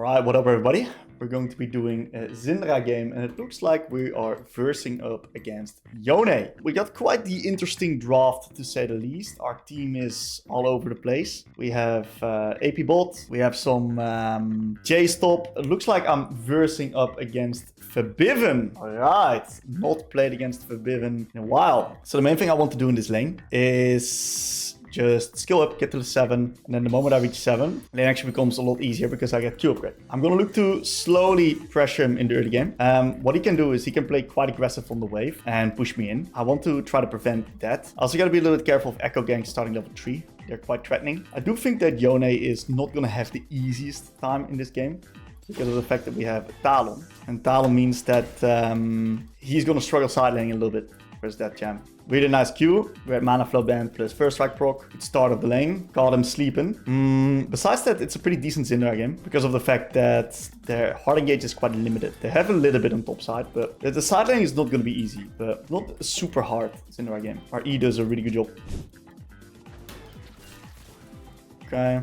Alright, what up everybody? We're going to be doing a Syndra game and it looks like we are versing up against Yone. We got quite the interesting draft to say the least. Our team is all over the place. We have AP bot, we have some J-stop. It looks like I'm versing up against Febiven. Alright, not played against Febiven in a while. So the main thing I want to do in this lane is just skill up, get to the 7, and then the moment I reach 7, it actually becomes a lot easier because I get Q upgrade. I'm gonna look to slowly pressure him in the early game. What he can do is he can play quite aggressive on the wave and push me in. I want to try to prevent that. Also gotta be a little bit careful of Echo ganks starting level 3. They're quite threatening. I do think that Yone is not gonna have the easiest time in this game because of the fact that we have Talon. And Talon means that he's gonna struggle side laning a little bit. Where's that champ? Really nice Q. We had mana flow band plus first strike proc. Good start of the lane. Caught him sleeping. Besides that, it's a pretty decent Syndra game because of the fact that their hard engage is quite limited. They have a little bit on top side, but the side lane is not going to be easy, but not a super hard Syndra game. Our E does a really good job. Okay.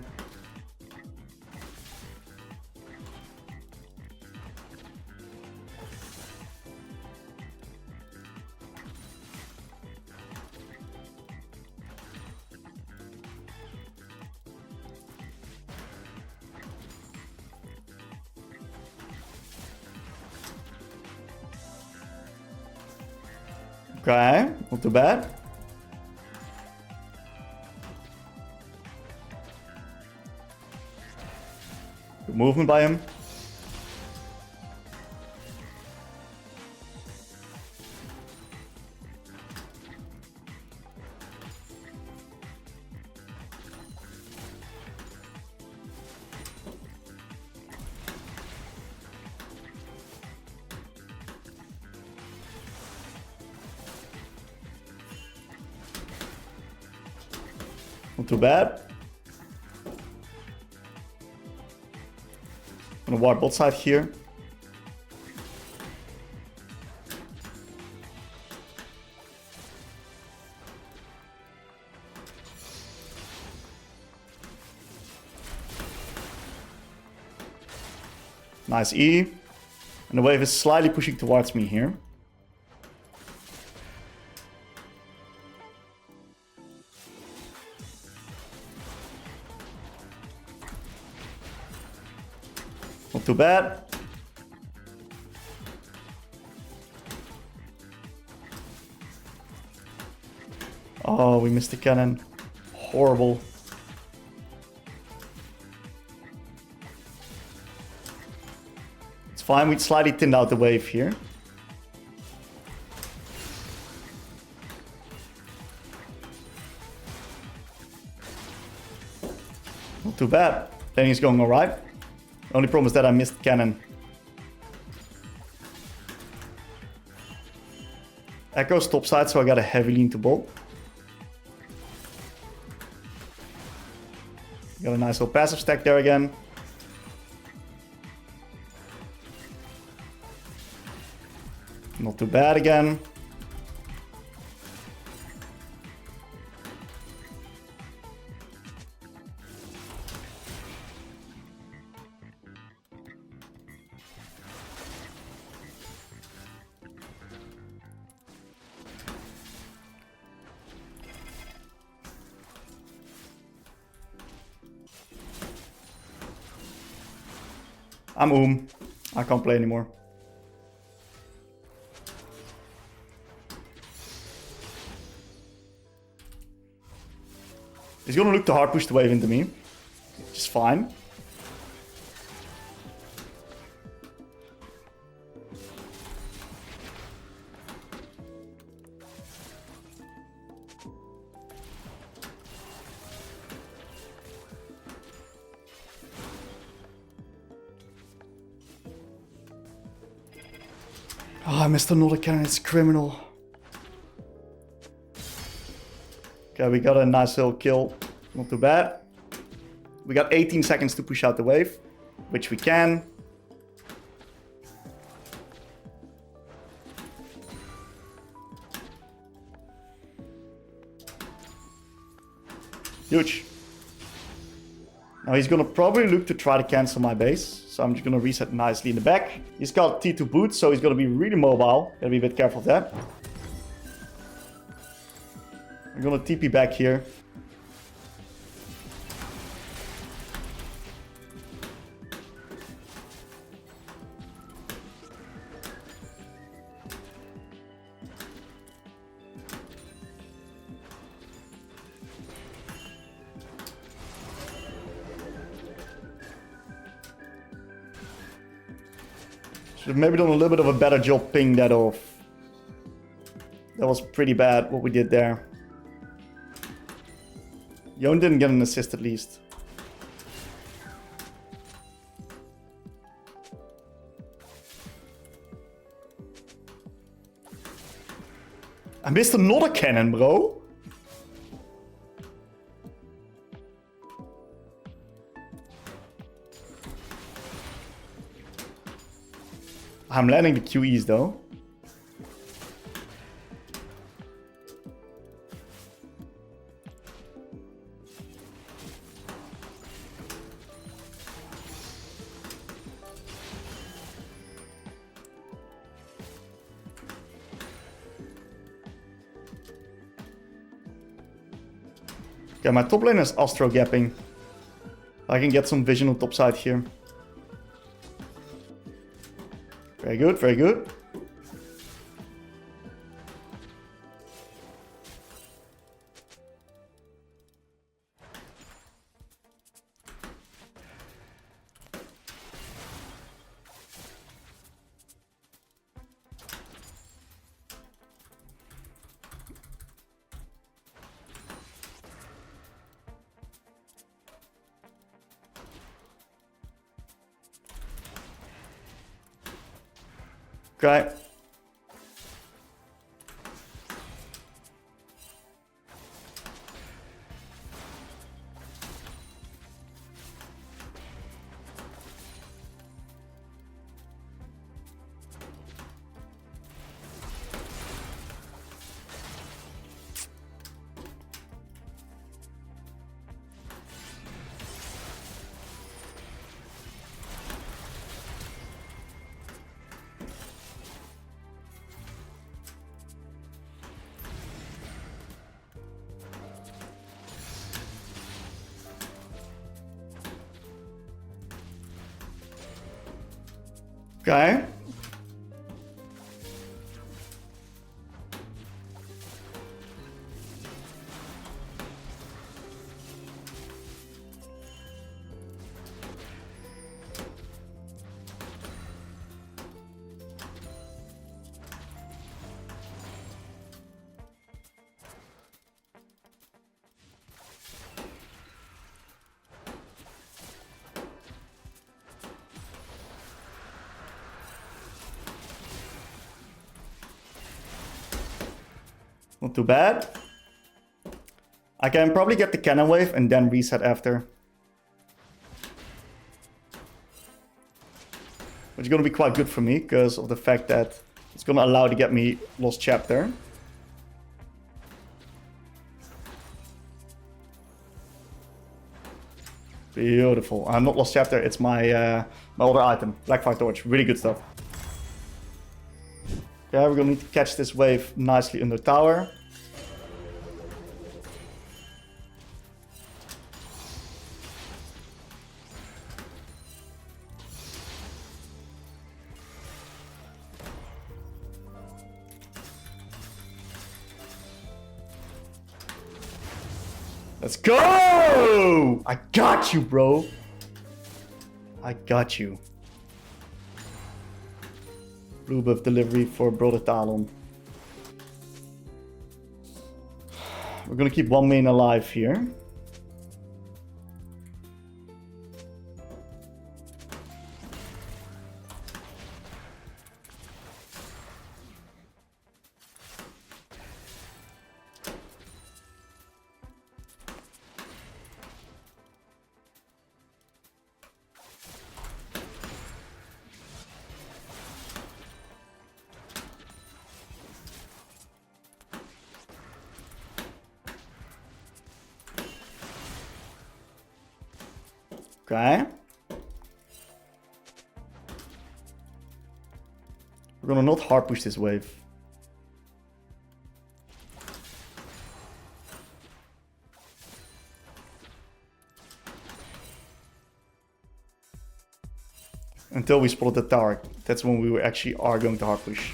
Okay, not too bad. Good movement by him. Not too bad. I'm gonna ward bot side here. Nice E. And the wave is slightly pushing towards me here. Not too bad. Oh, we missed the cannon. Horrible. It's fine, we slightly thinned out the wave here. Not too bad. Then he's going alright. Only problem is that I missed cannon. Echo's top side, so I got a heavy lean to bot. Got a nice little passive stack there again. Not too bad again. I'm I can't play anymore. He's gonna look to hard push the wave into me, which is fine. Oh, I missed another cannon, it's criminal. Okay, we got a nice little kill, not too bad. We got 18 seconds to push out the wave, which we can. Huge. Now he's gonna probably look to try to cancel my base. So I'm just gonna reset nicely in the back. He's got T2 boots, so he's gonna be really mobile. Gotta be a bit careful of that. I'm gonna TP back here. Should have maybe done a little bit of a better job pinging that off. That was pretty bad what we did there. Yon didn't get an assist at least. I missed another cannon, bro. I'm landing the QEs though. Okay, my top lane is Astro gapping. I can get some vision on top side here. Very good, very good. Okay. Okay. Not too bad. I can probably get the cannon wave and then reset after. Which is going to be quite good for me because of the fact that it's going to allow to get me Lost Chapter. Beautiful. Not Lost Chapter, it's my my other item. Blackfire Torch. Really good stuff. Okay, we're going to need to catch this wave nicely under tower. Let's go! I got you, bro. I got you. Blue buff delivery for Brother Talon. We're gonna keep one main alive here. Okay. We're gonna not hard push this wave. Until we spot the tower. That's when we actually are going to hard push.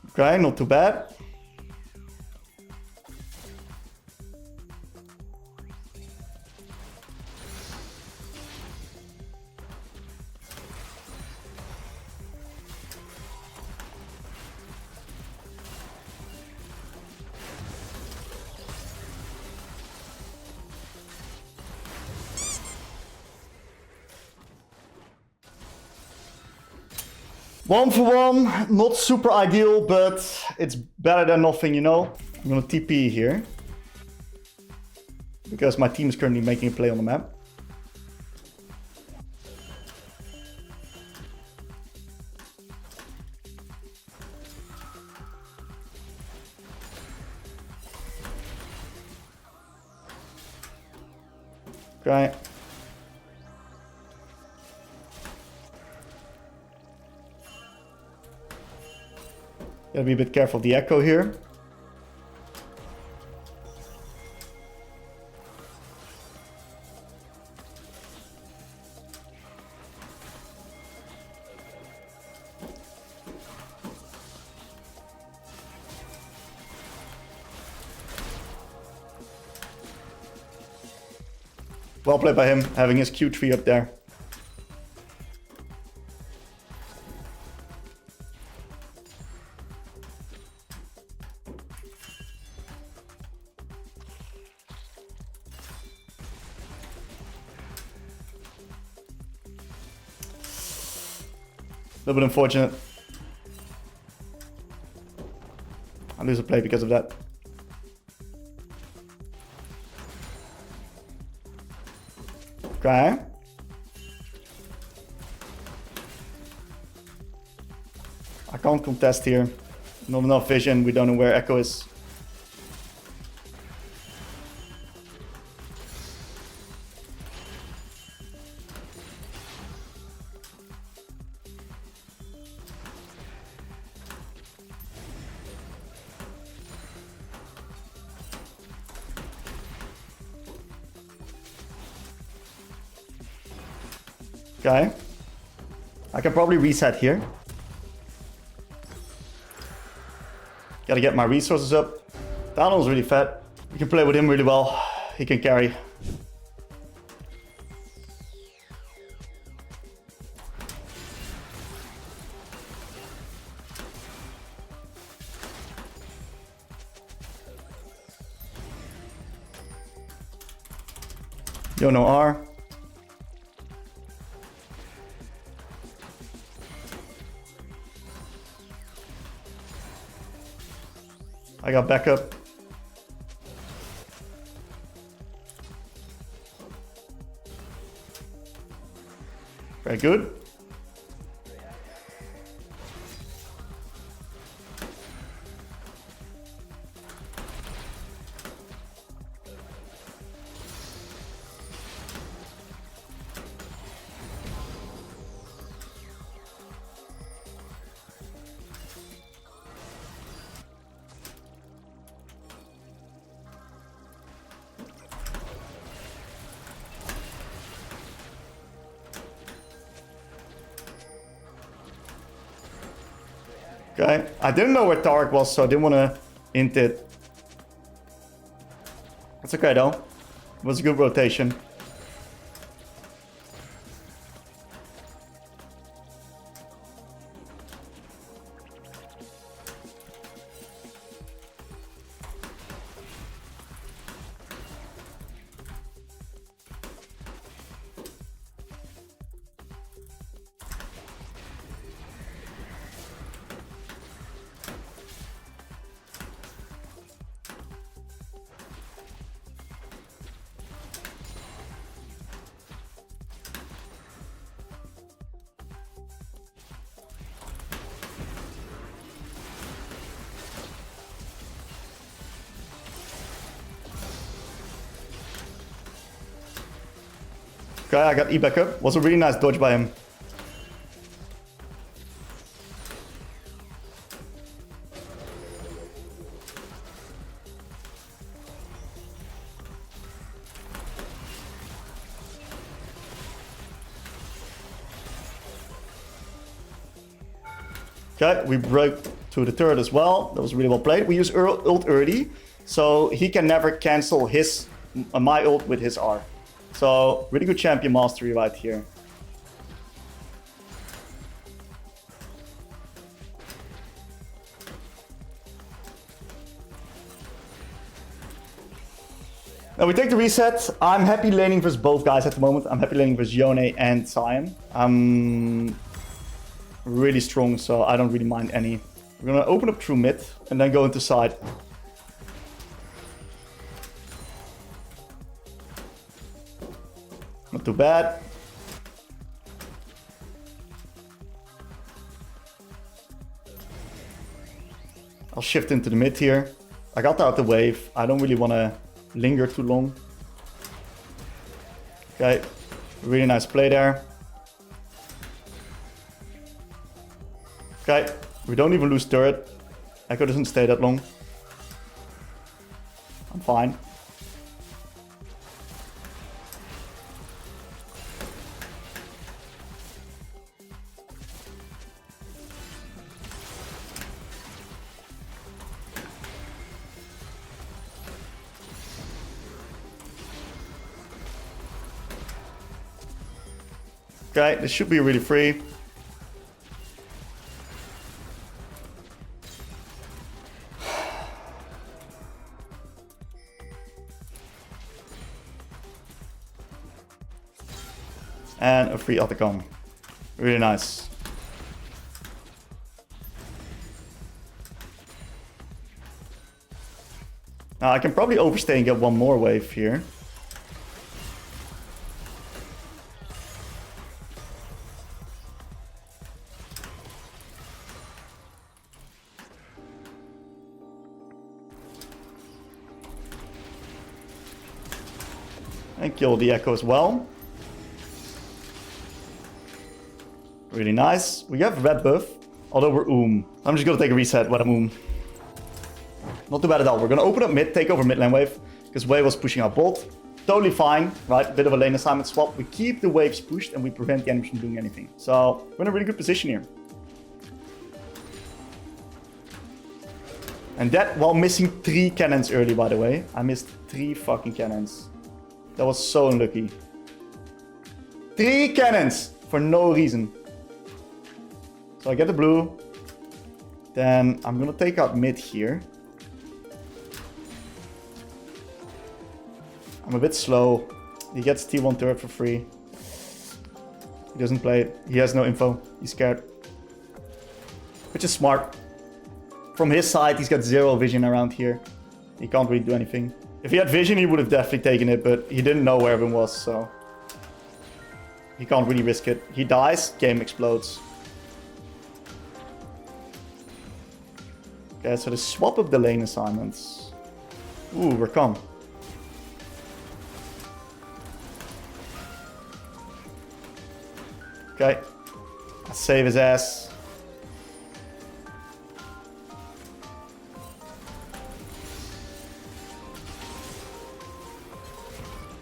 Okay, not too bad. One for one, not super ideal, but it's better than nothing, you know. I'm gonna TP here. Because my team is currently making a play on the map. Okay. Gotta be a bit careful of the echo here. Well played by him, having his Q3 up there. A little bit unfortunate. I lose a play because of that. Okay. I can't contest here. Not enough vision. We don't know where Echo is. Okay. I can probably reset here. Gotta get my resources up. Donald's really fat. We can play with him really well. He can carry. Yo, no R. I got backup. Very good. Okay, I didn't know where Tarek was, so I didn't want to int it. That's okay though. It was a good rotation. Okay, I got E back up. Was a really nice dodge by him. Okay, we broke to the turret as well. That was really well played. We use ult early, so he can never cancel his my ult with his R. So, really good champion mastery right here. Now we take the reset. I'm happy laning versus both guys at the moment. I'm happy laning versus Yone and Sion. I'm really strong, so I don't really mind any. We're gonna open up through mid and then go into side. Not too bad. I'll shift into the mid here. I got out the wave. I don't really want to linger too long. Okay, really nice play there. Okay, we don't even lose turret. Echo doesn't stay that long. I'm fine. Okay, this should be really free. And a free Otacon. Really nice. Now I can probably overstay and get one more wave here. And kill the Echo as well. Really nice. We have red buff, although we're I'm just gonna take a reset when I'm Not too bad at all. We're gonna open up mid, take over mid lane wave, because wave was pushing our bolt. Totally fine, right? A bit of a lane assignment swap. We keep the waves pushed and we prevent the enemies from doing anything. So we're in a really good position here. And that while missing 3 cannons early, by the way. I missed 3 fucking cannons. That was so unlucky. 3 cannons for no reason. So I get the blue. Then I'm gonna take out mid here. I'm a bit slow. He gets T1 turret for free. He doesn't play it. He has no info. He's scared. Which is smart. From his side, he's got 0 vision around here. He can't really do anything. If he had vision, he would have definitely taken it, but he didn't know where everyone was, so... He can't really risk it. He dies, game explodes. Okay, so they swap up the lane assignments. Ooh, we're calm. Okay. I'll save his ass.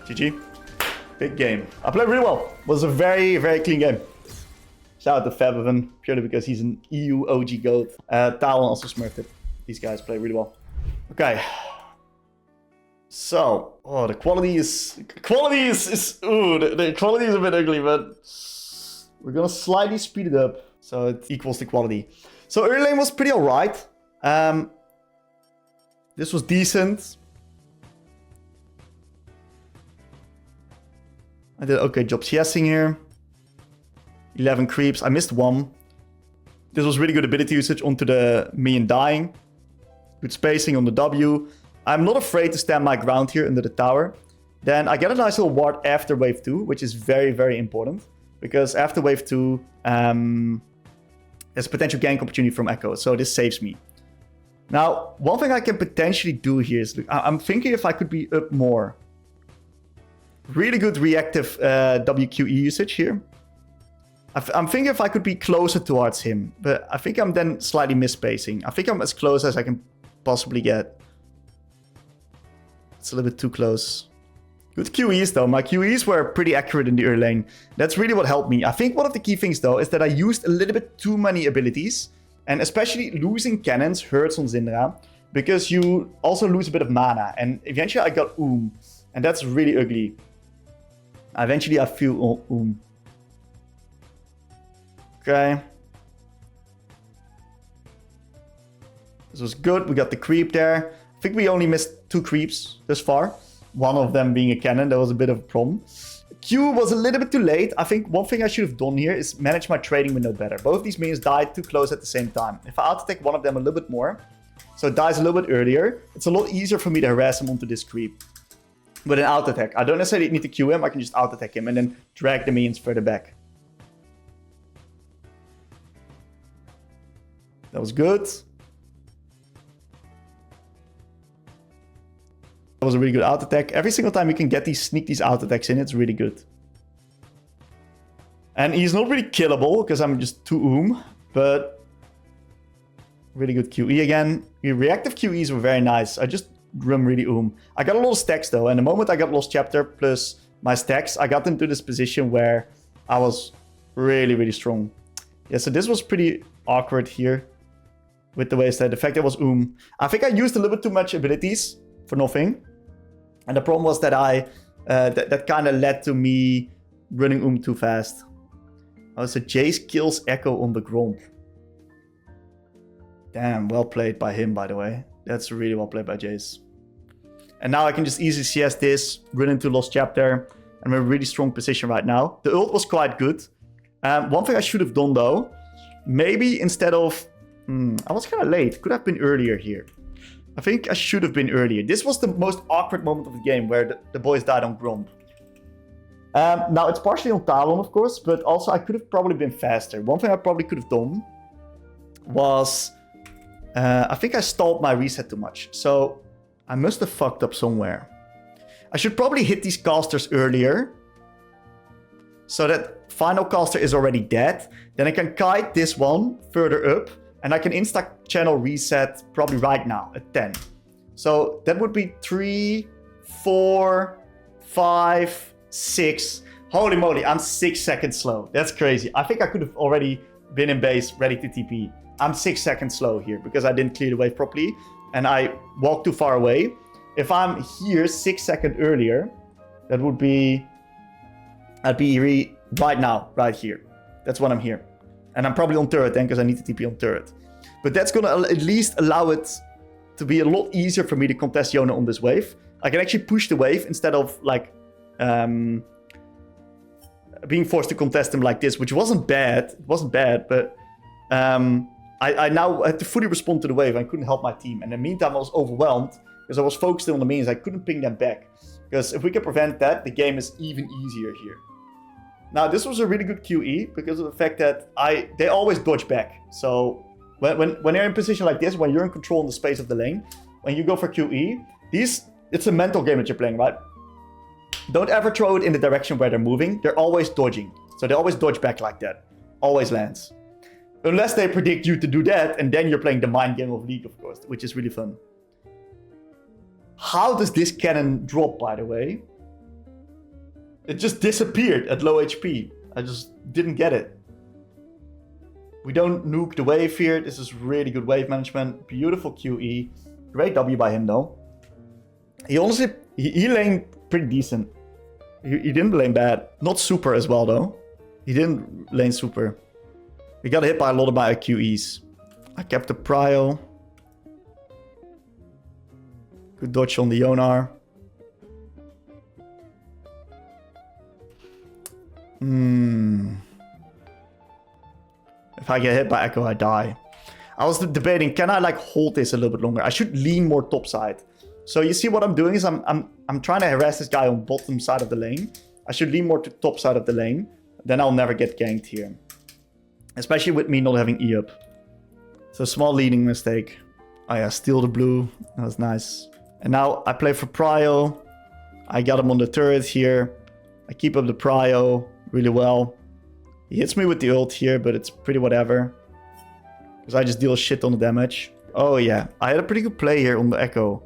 GG. Big game. I played really well. It was a very, very clean game. Shout out to Febiven, purely because he's an EU OG GOAT. Talon also smurfed it. These guys play really well. Okay. So, oh, the quality is... the quality is a bit ugly, but... We're gonna slightly speed it up, so it equals the quality. So early lane was pretty alright. This was decent. I did okay job CSing here. 11 creeps. I missed 1. This was really good ability usage onto the minion dying. Good spacing on the W. I'm not afraid to stand my ground here under the tower. Then I get a nice little ward after wave 2, which is very, very important. Because after wave 2, there's a potential gank opportunity from Echo. So this saves me. Now, one thing I can potentially do here is... I'm thinking if I could be up more. Really good reactive WQE usage here. I'm thinking if I could be closer towards him, but I think I'm then slightly misspacing. I think I'm as close as I can possibly get. It's a little bit too close. Good QEs though. My QEs were pretty accurate in the early lane. That's really what helped me. I think one of the key things though is that I used a little bit too many abilities. And especially losing cannons hurts on Syndra. Because you also lose a bit of mana. And eventually I got And that's really ugly. Eventually I feel Okay. This was good. We got the creep there. I think we only missed 2 creeps this far. One of them being a cannon. That was a bit of a problem. Q was a little bit too late. I think one thing I should have done here is manage my trading window better. Both these minions died too close at the same time. If I auto-attack one of them a little bit more, so it dies a little bit earlier, it's a lot easier for me to harass him onto this creep. With an auto-attack. I don't necessarily need to Q him. I can just auto-attack him and then drag the minions further back. That was good. That was a really good auto attack. Every single time you can get sneak these auto attacks in, it's really good. And he's not really killable because I'm just too but really good QE again. The reactive QEs were very nice. I just run really I got a lot of stacks though, and the moment I got Lost Chapter plus my stacks, I got into this position where I was really, really strong. Yeah, so this was pretty awkward here. With the way that the fact it was I think I used a little bit too much abilities for nothing. And the problem was that that kind of led to me running too fast. Oh, so Jace kills Echo on the Gromp. Damn, well played by him, by the way. That's really well played by Jace. And now I can just easily CS this, run into Lost Chapter. I'm in a really strong position right now. The ult was quite good. One thing I should have done though, maybe instead of... I was kind of late. Could have been earlier here. I think I should have been earlier. This was the most awkward moment of the game where the boys died on Gromp. Now, it's partially on Talon, of course, but also I could have probably been faster. One thing I probably could have done was... I think I stalled my reset too much. So, I must have fucked up somewhere. I should probably hit these casters earlier. So that final caster is already dead. Then I can kite this one further up. And I can insta-channel reset probably right now at 10. So that would be 3, 4, 5, 6. Holy moly, I'm 6 seconds slow. That's crazy. I think I could have already been in base ready to TP. I'm 6 seconds slow here because I didn't clear the wave properly. And I walked too far away. If I'm here 6 seconds earlier, that would be... I'd be right now, right here. That's when I'm here. And I'm probably on turret then, because I need to TP on turret. But that's going to at least allow it to be a lot easier for me to contest Yone on this wave. I can actually push the wave instead of, like, being forced to contest him like this, which wasn't bad. It wasn't bad, but I now had to fully respond to the wave. I couldn't help my team. And in the meantime, I was overwhelmed, because I was focused on the minions. I couldn't ping them back. Because if we can prevent that, the game is even easier here. Now, this was a really good QE because of the fact that they always dodge back. So when you're in a position like this, when you're in control in the space of the lane, when you go for QE, it's a mental game that you're playing, right? Don't ever throw it in the direction where they're moving. They're always dodging. So they always dodge back like that. Always lands. Unless they predict you to do that, and then you're playing the mind game of League, of course, which is really fun. How does this cannon drop, by the way? It just disappeared at low HP. I just didn't get it. We don't nuke the wave here. This is really good wave management. Beautiful QE. Great W by him though. He honestly, he laned pretty decent. He didn't lane bad. Not super as well though. He didn't lane super. We got hit by a lot of my QEs. I kept the prio. Good dodge on the Yonar. If I get hit by Echo, I die. I was debating, can I like hold this a little bit longer? I should lean more topside. So you see what I'm doing is I'm trying to harass this guy on bottom side of the lane. I should lean more to top side of the lane. Then I'll never get ganked here. Especially with me not having E up. So small leading mistake. Oh yeah, steal the blue. That was nice. And now I play for Prio. I got him on the turret here. I keep up the prio really well. He hits me with the ult here, but it's pretty whatever. Because I just deal shit on the damage. Oh yeah, I had a pretty good play here on the Echo.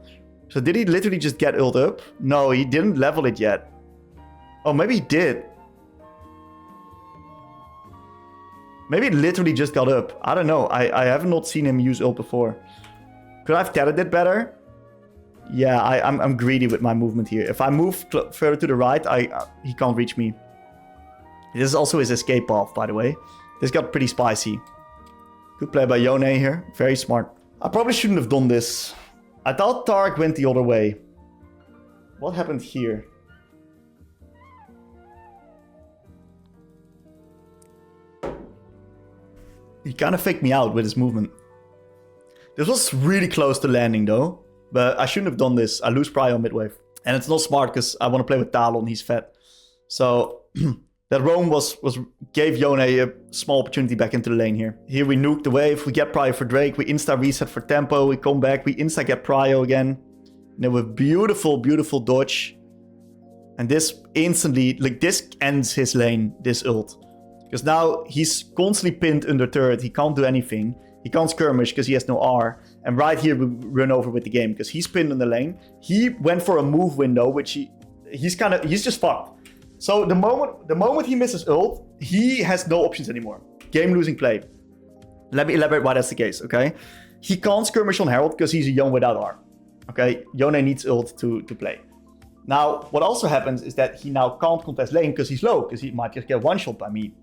So did he literally just get ult up? No, he didn't level it yet. Oh, maybe he did. Maybe it literally just got up. I don't know. I have not seen him use ult before. Could I have tethered it better? Yeah, I'm greedy with my movement here. If I move further to the right, he can't reach me. This is also his escape path, by the way. This got pretty spicy. Good play by Yone here. Very smart. I probably shouldn't have done this. I thought Tarek went the other way. What happened here? He kind of faked me out with his movement. This was really close to landing though. But I shouldn't have done this. I lose prio mid-wave. And it's not smart because I want to play with Talon. He's fat. So that roam gave Yone a small opportunity back into the lane here. Here we nuke the wave. We get prio for Drake. We insta reset for tempo. We come back. We insta get prio again. And then with beautiful, beautiful dodge. And this instantly, like this ends his lane, this ult. Because now he's constantly pinned under turret. He can't do anything. He can't skirmish because he has no R. And right here we run over with the game because he's pinned in the lane. He went for a move window, which he's just fucked. So the moment he misses ult, he has no options anymore. Game losing play. Let me elaborate why that's the case, okay? He can't skirmish on Herald because he's a Yone without R. Okay, Yone needs ult to play. Now, what also happens is that he now can't contest lane because he's low, because he might just get one shot by me.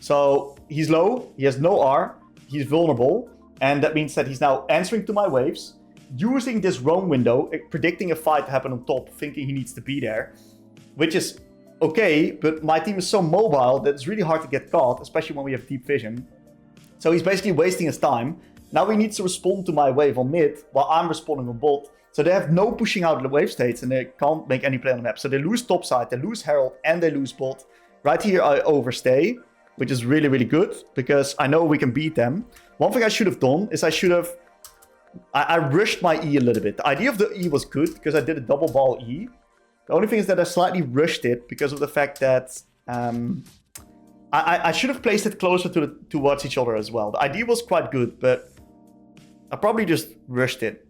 So he's low, he has no R, he's vulnerable, and that means that he's now answering to my waves, using this roam window, predicting a fight to happen on top, thinking he needs to be there, which is okay, but my team is so mobile that it's really hard to get caught, especially when we have deep vision. So he's basically wasting his time. Now he needs to respond to my wave on mid, while I'm responding on bot. So they have no pushing out the wave states, and they can't make any play on the map. So they lose top side, they lose Herald, and they lose bot. Right here I overstay, which is really, really good, because I know we can beat them. One thing I should have done is I rushed my E a little bit. The idea of the E was good, because I did a double ball E. The only thing is that I slightly rushed it, because of the fact that I should have placed it closer towards each other as well. The idea was quite good, but I probably just rushed it.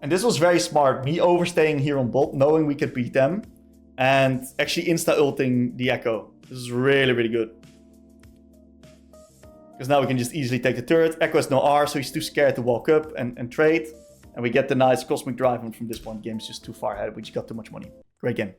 And this was very smart, me overstaying here on bot, knowing we could beat them. And actually insta-ulting the Echo. This is really, really good. Because now we can just easily take the turret. Echo has no R, so he's too scared to walk up and trade. And we get the nice Cosmic Drive, and from this point, the game's just too far ahead. We just got too much money. Great game.